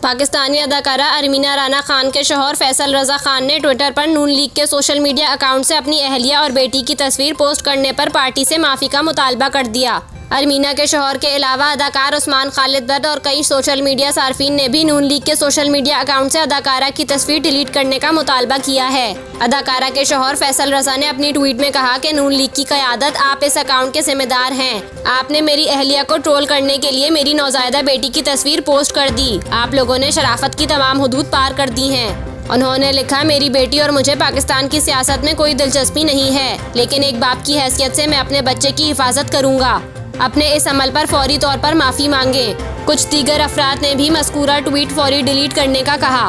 पाकिस्तानी अदाकारा अरमीना राना खान के शौहर फैसल रजा खान ने ट्विटर पर नून लीग के सोशल मीडिया अकाउंट से अपनी अहलिया और बेटी की तस्वीर पोस्ट करने पर पार्टी से माफ़ी का मुतालबा कर दिया। अरमीना के शौहर के अलावा अदाकार उस्मान खालिद बट और कई सोशल मीडिया सार्फिन ने भी नून लीग के सोशल मीडिया अकाउंट से अदाकारा की तस्वीर डिलीट करने का मुतालबा किया है। अदाकारा के शौहर फैसल रजा ने अपनी ट्वीट में कहा कि नून लीग की क़यादत, आप इस अकाउंट के जिम्मेदार हैं। आपने मेरी अहलिया को ट्रोल करने के लिए मेरी नौज़ायदा बेटी की तस्वीर पोस्ट कर दी। आप लोगों ने शराफत की तमाम हुदूद पार कर दी हैं। उन्होंने लिखा, मेरी बेटी और मुझे पाकिस्तान की सियासत में कोई दिलचस्पी नहीं है, लेकिन एक बाप की हैसियत से मैं अपने बच्चे की हिफाजत करूँगा। अपने इस अमल पर फौरी तौर पर माफ़ी मांगे। कुछ दीगर अफराद ने भी मज़कूरा ट्वीट फौरी डिलीट करने का कहा।